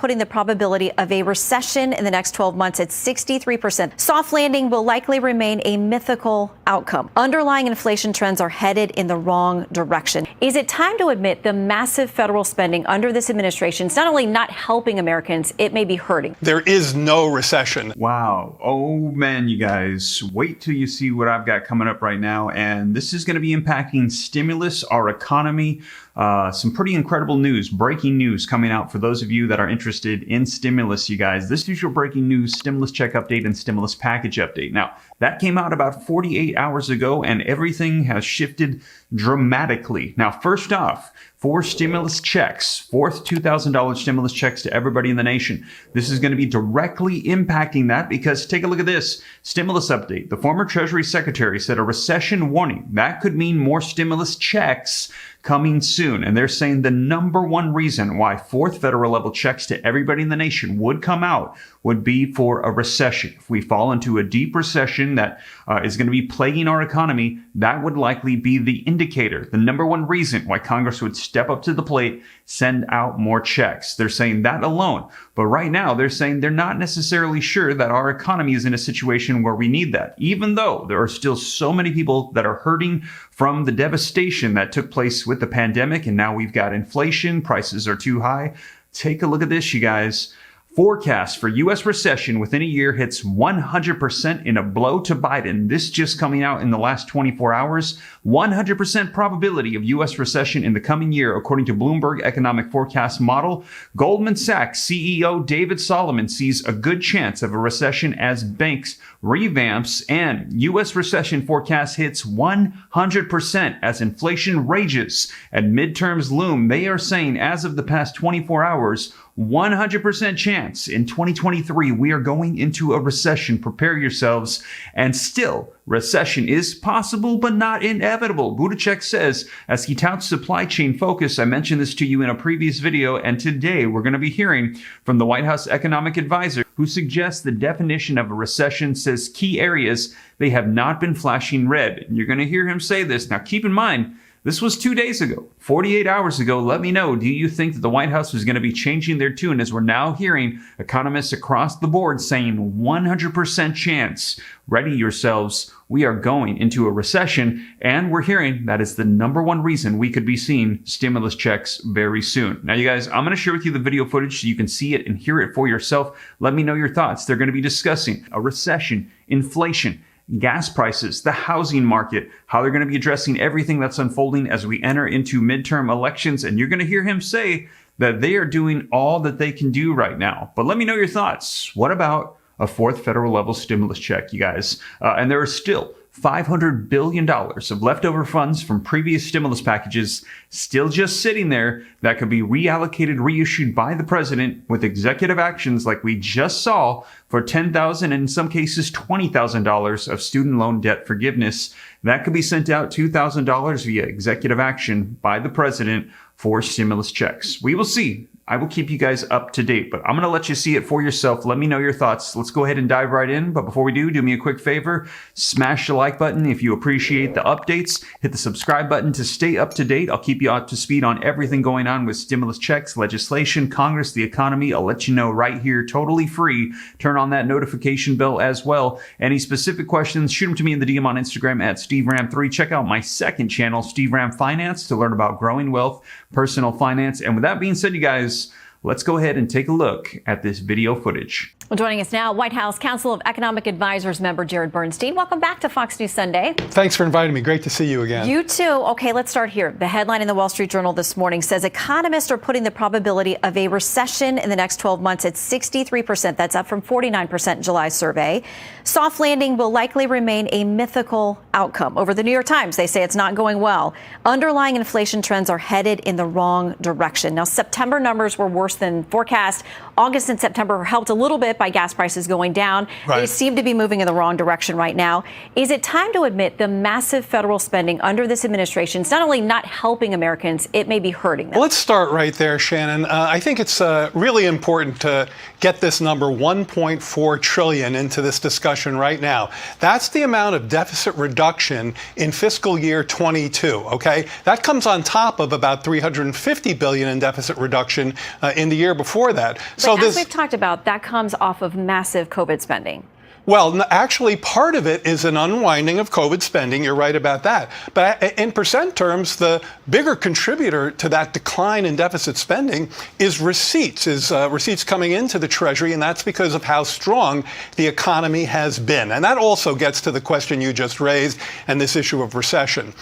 putting the probability of a recession in the next 12 months at 63%. Soft landing will likely remain a mythical outcome. Underlying inflation trends are headed in the wrong direction. Is it time to admit the massive federal spending under this administration is not only not helping Americans, it may be hurting? There is no recession. Wow. Oh man, you guys, wait till you see what I've got coming up right now. And this is going to be impacting stimulus, our economy. Some pretty incredible news, breaking news coming out for those of you that are interested in stimulus, you guys. This is your breaking news stimulus check update and stimulus package update. Now, that came out about 48 hours ago, and everything has shifted dramatically. Now, first off, for stimulus checks, fourth $2,000 stimulus checks to everybody in the nation. This is going to be directly impacting that because take a look at this stimulus update. The former Treasury Secretary said a recession warning. That could mean more stimulus checks coming soon. And they're saying the number one reason why fourth federal level checks to everybody in the nation would come out would be for a recession. If we fall into a deep recession that is going to be plaguing our economy, that would likely be the indicator, the number one reason why Congress would step up to the plate, send out more checks. They're saying that alone. But right now, they're saying they're not necessarily sure that our economy is in a situation where we need that, even though there are still so many people that are hurting from the devastation that took place with the pandemic. And now we've got inflation, prices are too high. Take a look at this, you guys. Forecast for U.S. recession within a year hits 100% in a blow to Biden. This just coming out in the last 24 hours. 100% probability of U.S. recession in the coming year, according to Bloomberg Economic Forecast Model. Goldman Sachs CEO David Solomon sees a good chance of a recession as banks revamps, and U.S. recession forecast hits 100% as inflation rages and midterms loom. They are saying as of the past 24 hours, 100% chance in 2023 we are going into a recession. Prepare yourselves. And still, recession is possible but not inevitable. Buttigieg says as he touts supply chain focus. I mentioned this to you in a previous video, and today we're going to be hearing from the White House economic advisor who suggests the definition of a recession, says key areas they have not been flashing red. And you're going to hear him say this. Now keep in mind, this was 2 days ago, 48 hours ago. Let me know, do you think that the White House is going to be changing their tune as we're now hearing economists across the board saying 100% chance? Ready yourselves. We are going into a recession, and we're hearing that is the number one reason we could be seeing stimulus checks very soon. Now, you guys, I'm going to share with you the video footage so you can see it and hear it for yourself. Let me know your thoughts. They're going to be discussing a recession, inflation, gas prices, the housing market, how they're going to be addressing everything that's unfolding as we enter into midterm elections. And you're going to hear him say that they are doing all that they can do right now. But let me know your thoughts. What about a fourth federal level stimulus check, you guys? And there are still $500 billion of leftover funds from previous stimulus packages still just sitting there that could be reallocated, reissued by the president with executive actions like we just saw for $10,000 and in some cases $20,000 of student loan debt forgiveness. That could be sent out $2,000 via executive action by the president for stimulus checks. We will see. I will keep you guys up to date, but I'm going to let you see it for yourself. Let me know your thoughts. Let's go ahead and dive right in. But before we do me a quick favor. Smash the like button if you appreciate the updates. Hit the subscribe button to stay up to date. I'll keep you up to speed on everything going on with stimulus checks, legislation, Congress, the economy. I'll let you know right here, totally free. Turn on that notification bell as well. Any specific questions, shoot them to me in the DM on Instagram at SteveRam3. Check out my second channel, Steve Ram Finance, to learn about growing wealth, personal finance. And with that being said, you guys, let's go ahead and take a look at this video footage. Well, joining us now, White House Council of Economic Advisors member Jared Bernstein. Welcome back to Fox News Sunday. Thanks for inviting me. Great to see you again. You too. Okay, let's start here. The headline in the Wall Street Journal this morning says economists are putting the probability of a recession in the next 12 months at 63%. That's up from 49% in July's survey. Soft landing will likely remain a mythical outcome. Over the New York Times, they say it's not going well. Underlying inflation trends are headed in the wrong direction. Now, September numbers were worse than forecast. August and September were helped a little bit by gas prices going down. Right. They seem to be moving in the wrong direction right now. Is it time to admit the massive federal spending under this administration is not only not helping Americans, it may be hurting them? Well, let's start right there, Shannon. I think it's really important to get this number $1.4 trillion into this discussion right now. That's the amount of deficit reduction in fiscal year 22, okay? That comes on top of about $350 billion in deficit reduction in in the year before that. But as we've talked about, that comes off of massive COVID spending. Well, actually, part of it is an unwinding of COVID spending. You're right about that. But in percent terms, the bigger contributor to that decline in deficit spending is receipts, receipts coming into the Treasury, and that's because of how strong the economy has been. And that also gets to the question you just raised and this issue of recession.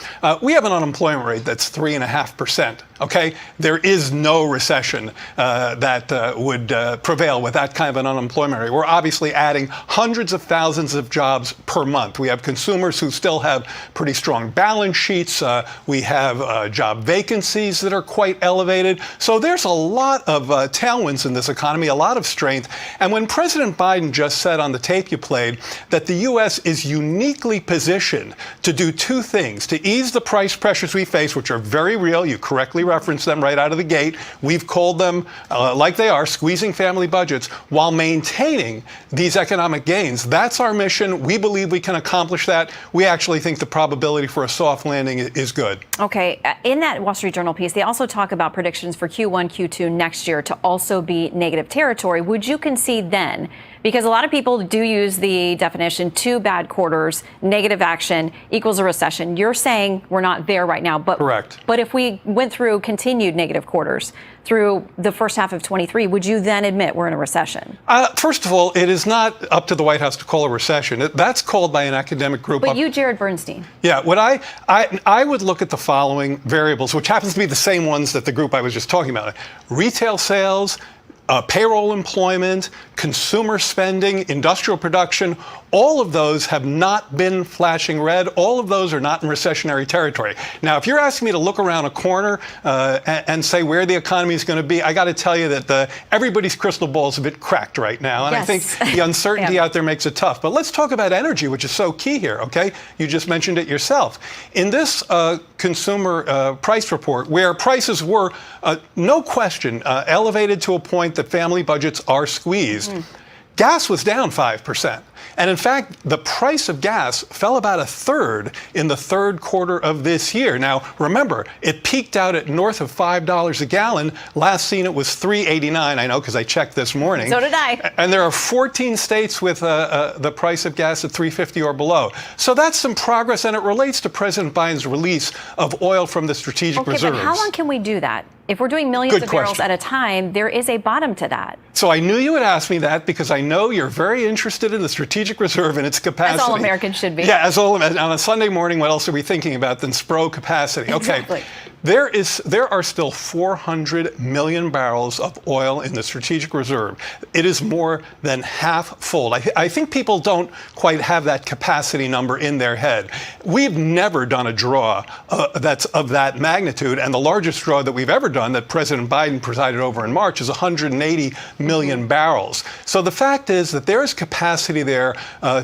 We have an unemployment rate that's 3.5%. Okay, there is no recession that would prevail with that kind of an unemployment rate. We're obviously adding hundreds of thousands of jobs per month. We have consumers who still have pretty strong balance sheets. We have job vacancies that are quite elevated. So there's a lot of tailwinds in this economy, a lot of strength. And when President Biden just said on the tape you played that the U.S. is uniquely positioned to do two things: to ease the price pressures we face, which are very real. You correctly referenced them right out of the gate. We've called them like they are, squeezing family budgets, while maintaining these economic gains. That's our mission. We believe we can accomplish that. We actually think the probability for a soft landing is good. Okay. In that Wall Street Journal piece, they also talk about predictions for Q1, Q2 next year to also be negative territory. Would you concede then? Because a lot of people do use the definition 2 bad quarters, negative action equals a recession. You're saying we're not there right now. But correct. But if we went through continued negative quarters through the first half of 23, would you then admit we're in a recession? First of all, it is not up to the White House to call a recession. That's called by an academic group. But you, Jared Bernstein. Yeah, what I would look at the following variables, which happens to be the same ones that the group I was just talking about: retail sales, payroll employment, consumer spending, industrial production. All of those have not been flashing red. All of those are not in recessionary territory. Now, if you're asking me to look around a corner and say where the economy is going to be, I got to tell you that everybody's crystal ball is a bit cracked right now. And yes. I think the uncertainty out there makes it tough. But let's talk about energy, which is so key here, okay? You just mentioned it yourself. In this consumer price report, where prices were, no question, elevated to a point that family budgets are squeezed, gas was down 5%. And in fact, the price of gas fell about a third in the third quarter of this year. Now, remember, it peaked out at north of $5 a gallon. Last seen it was $3.89. I know because I checked this morning. So did I. And there are 14 states with the price of gas at $3.50 or below. So that's some progress, and it relates to President Biden's release of oil from the strategic reserves. But how long can we do that? If we're doing millions of barrels at a time, there is a bottom to that. So I knew you would ask me that because I know you're very interested in the strategic reserve and its capacity. As all Americans should be. Yeah, on a Sunday morning, what else are we thinking about than SPRO capacity? Okay. Exactly. There are still 400 million barrels of oil in the strategic reserve. It is more than half full. I think people don't quite have that capacity number in their head. We've never done a draw that's of that magnitude, and the largest draw that we've ever done that President Biden presided over in March is 180 million barrels. So the fact is that there is capacity there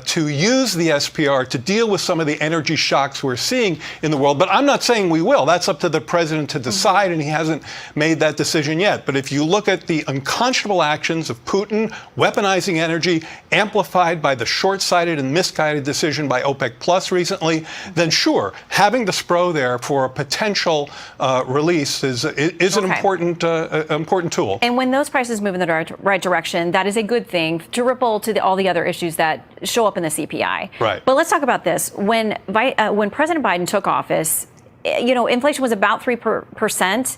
to use the SPR to deal with some of the energy shocks we're seeing in the world. But I'm not saying we will. That's up to the president to decide, and he hasn't made that decision yet. But if you look at the unconscionable actions of Putin, weaponizing energy, amplified by the short-sighted and misguided decision by OPEC Plus recently, then sure, having the SPRO there for a potential release is an important tool. And when those prices move in the right direction, that is a good thing to ripple to all the other issues that show up in the CPI. Right. But let's talk about this. When President Biden took office, inflation was about 3%.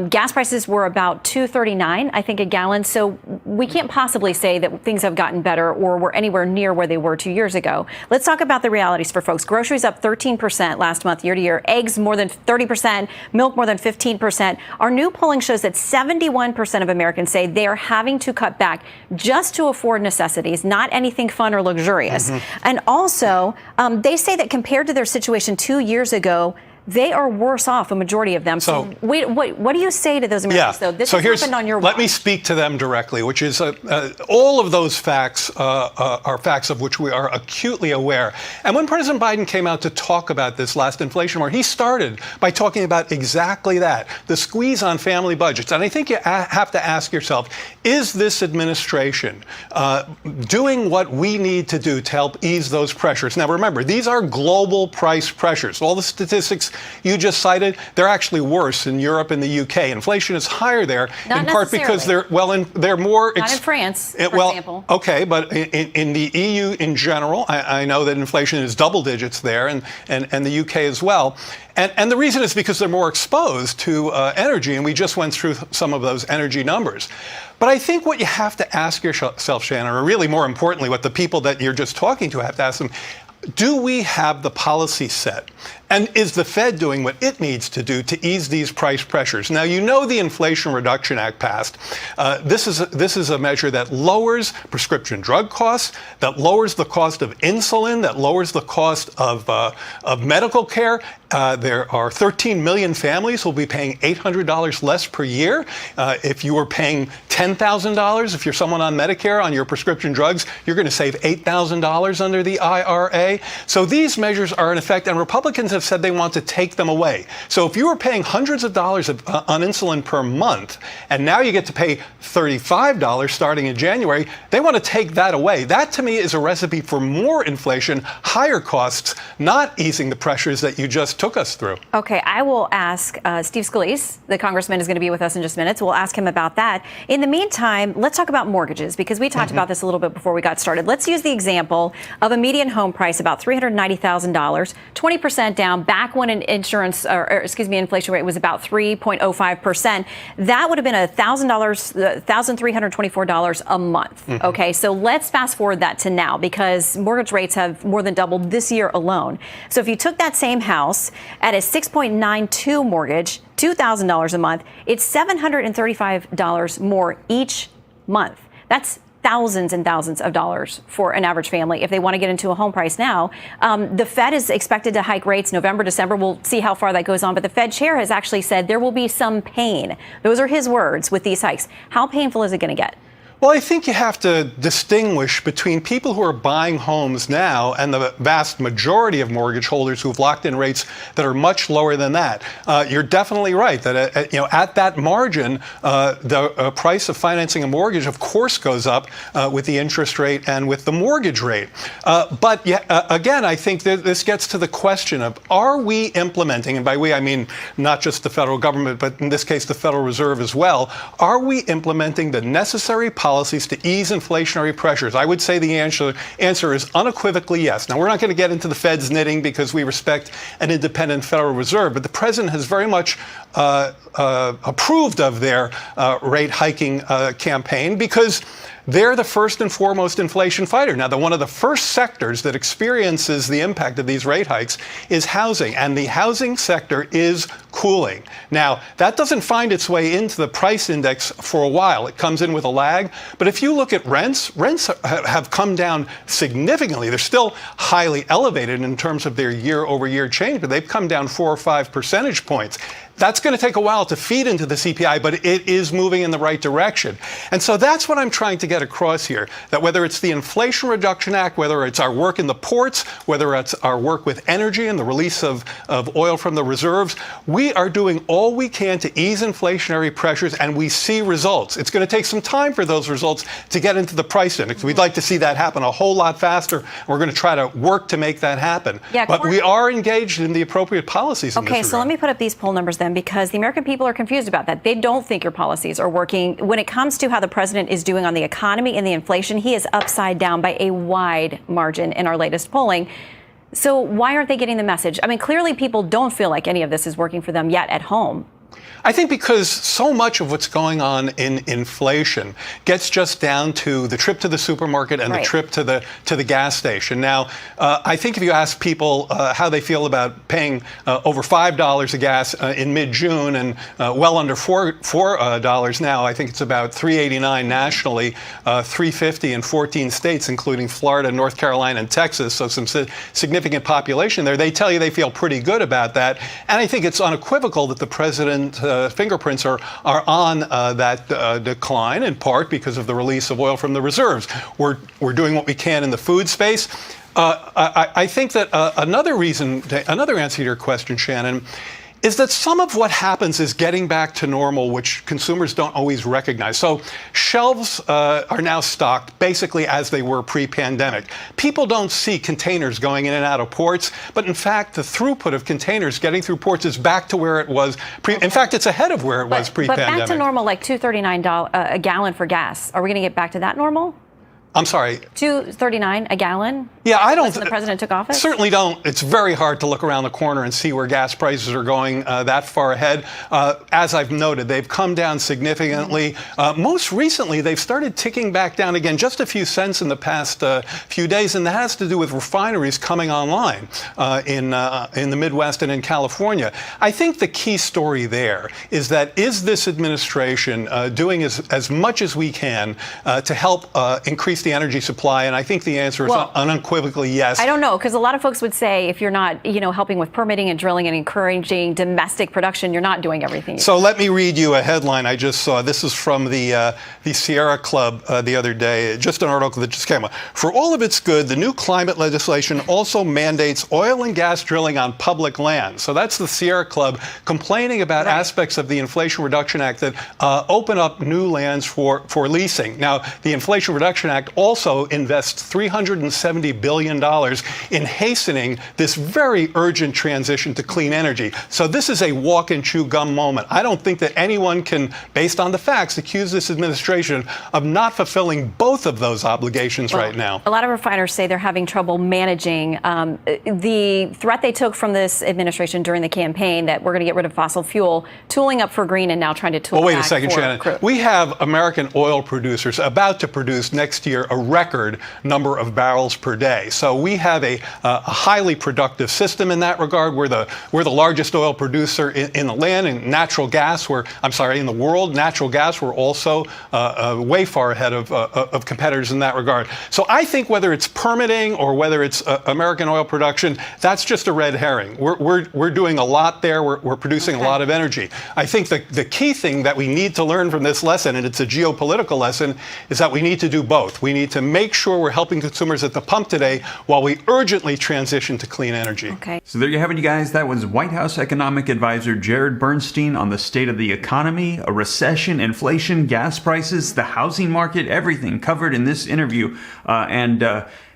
Gas prices were about $2.39, I think, a gallon. So we can't possibly say that things have gotten better or we're anywhere near where they were 2 years ago. Let's talk about the realities for folks. Groceries up 13% last month, year to year. Eggs more than 30%. Milk more than 15%. Our new polling shows that 71% of Americans say they are having to cut back just to afford necessities, not anything fun or luxurious. And also, they say that compared to their situation 2 years ago, they are worse off, a majority of them. So what do you say to those Americans, though? This has happened on your watch. Let me speak to them directly, which is all of those facts are facts of which we are acutely aware. And when President Biden came out to talk about this last inflation war, he started by talking about exactly that, the squeeze on family budgets. And I think you have to ask yourself, is this administration doing what we need to do to help ease those pressures? Now, remember, these are global price pressures. All the statistics you just cited, they're actually worse in Europe and the UK. Inflation is higher there, Not in part because they're more. Not in France, for example. Okay, but in the EU in general, I know that inflation is double digits there, and the UK as well. And the reason is because they're more exposed to energy, and we just went through some of those energy numbers. But I think what you have to ask yourself, Shannon, or really more importantly, what the people that you're just talking to have to ask them, do we have the policy set? And is the Fed doing what it needs to do to ease these price pressures? Now, you know the Inflation Reduction Act passed. This is a measure that lowers prescription drug costs, that lowers the cost of insulin, that lowers the cost of medical care. There are 13 million families who will be paying $800 less per year. If you were paying $10,000, if you're someone on Medicare on your prescription drugs, you're going to save $8,000 under the IRA. So these measures are in effect, and Republicans have said they want to take them away. So if you were paying hundreds of dollars on insulin per month, and now you get to pay $35 starting in January, they want to take that away. That, to me, is a recipe for more inflation, higher costs, not easing the pressures that you just took us through. Okay, I will ask Steve Scalise, the congressman, is going to be with us in just minutes. We'll ask him about that. In the meantime, let's talk about mortgages, because we talked about this a little bit before we got started. Let's use the example of a median home price about $390,000, 20% down. Back when an inflation rate was about 3.05%, that would have been $1,324 a month. Okay, so let's fast forward that to now, because mortgage rates have more than doubled this year alone. So if you took that same house at a 6.92 mortgage, $2,000 a month, it's $735 more each month. That's thousands and thousands of dollars for an average family if they want to get into a home price now. The Fed is expected to hike rates November, December. We'll see how far that goes on. But the Fed chair has actually said there will be some pain. Those are his words with these hikes. How painful is it going to get? Well, I think you have to distinguish between people who are buying homes now and the vast majority of mortgage holders who have locked in rates that are much lower than that. You're definitely right that at that margin, the price of financing a mortgage, of course, goes up with the interest rate and with the mortgage rate. But again, I think that this gets to the question of, are we implementing, and by we I mean not just the federal government, but in this case the Federal Reserve as well, are we implementing the necessary policies to ease inflationary pressures? I would say the answer is unequivocally yes. Now, we're not going to get into the Fed's knitting because we respect an independent Federal Reserve, but the president has very much approved of their rate hiking campaign because they're the first and foremost inflation fighter. Now, one of the first sectors that experiences the impact of these rate hikes is housing, and the housing sector is cooling. Now, that doesn't find its way into the price index for a while. It comes in with a lag. But if you look at rents have come down significantly. They're still highly elevated in terms of their year-over-year change, but they've come down 4 or 5 percentage points. That's going to take a while to feed into the CPI, but it is moving in the right direction. And so that's what I'm trying to get across here, that whether it's the Inflation Reduction Act, whether it's our work in the ports, whether it's our work with energy and the release of oil from the reserves, we are doing all we can to ease inflationary pressures, and we see results. It's going to take some time for those results to get into the price index. We'd like to see that happen a whole lot faster. We're going to try to work to make that happen. Yeah, but we are engaged in the appropriate policies in this regard. Okay, so let me put up these poll numbers then, because the American people are confused about that. They don't think your policies are working. When it comes to how the president is doing on the economy and the inflation, he is upside down by a wide margin in our latest polling. So why aren't they getting the message? I mean, clearly people don't feel like any of this is working for them yet at home. I think because so much of what's going on in inflation gets just down to the trip to the supermarket and the trip to the gas station. Now, I think if you ask people how they feel about paying over $5 a gas in mid-June and well under $4 now, I think it's about $3.89 nationally, $3.50 in 14 states, including Florida, North Carolina, and Texas. So some significant population there. They tell you they feel pretty good about that. And I think it's unequivocal that the president fingerprints are on that decline, in part because of the release of oil from the reserves. We're doing what we can in the food space. I think that another answer to your question, Shannon, is that some of what happens is getting back to normal, which consumers don't always recognize. So shelves are now stocked basically as they were pre-pandemic. People don't see containers going in and out of ports, but in fact, the throughput of containers getting through ports is back to where it was. In fact, it's ahead of where it was pre-pandemic. But back to normal, like $2.39 a gallon for gas. Are we going to get back to that normal? I'm sorry. $2.39 a gallon? Yeah, I don't. When the president took office? Certainly don't. It's very hard to look around the corner and see where gas prices are going that far ahead. As I've noted, they've come down significantly. Most recently, they've started ticking back down again, just a few cents in the past few days, and that has to do with refineries coming online in the Midwest and in California. I think the key story there is this administration doing as much as we can to help increase the energy supply? And I think the answer is unequivocally yes. I don't know, because a lot of folks would say if you're not, helping with permitting and drilling and encouraging domestic production, you're not doing everything. So let me read you a headline I just saw. This is from the Sierra Club the other day, just an article that just came out. For all of its good, the new climate legislation also mandates oil and gas drilling on public land. So that's the Sierra Club complaining about aspects of the Inflation Reduction Act that open up new lands for leasing. Now, the Inflation Reduction Act also invests $370 billion in hastening this very urgent transition to clean energy. So this is a walk and chew gum moment. I don't think that anyone can, based on the facts, accuse this administration of not fulfilling both of those obligations right now. A lot of refiners say they're having trouble managing the threat they took from this administration during the campaign that we're going to get rid of fossil fuel, tooling up for green and now trying to tool back. Well, wait a second, Shannon. Crude. We have American oil producers about to produce next year a record number of barrels per day. So we have a highly productive system in that regard. We're the largest oil producer in the land, and natural gas. In the world. Natural gas. We're also way far ahead of competitors in that regard. So I think whether it's permitting or whether it's American oil production, that's just a red herring. We're doing a lot there. We're producing a lot of energy. I think the key thing that we need to learn from this lesson, and it's a geopolitical lesson, is that we need to do both. We need to make sure we're helping consumers at the pump today while we urgently transition to clean energy. Okay. So there you have it, you guys. That was White House economic advisor Jared Bernstein on the state of the economy, a recession, inflation, gas prices, the housing market, everything covered in this interview. And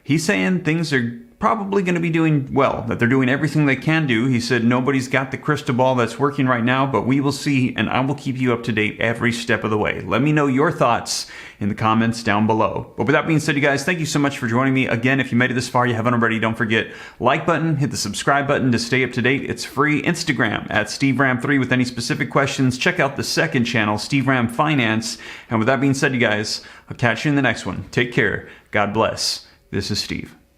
he's saying things are probably going to be doing well, that they're doing everything they can do. He said nobody's got the crystal ball that's working right now, but we will see, and I will keep you up to date every step of the way. Let me know your thoughts in the comments down below. But with that being said, you guys, thank you so much for joining me. Again, if you made it this far, you haven't already, don't forget, like button, hit the subscribe button to stay up to date. It's free. Instagram at SteveRam3 with any specific questions. Check out the second channel, Steve Ram Finance. And with that being said, you guys, I'll catch you in the next one. Take care. God bless. This is Steve.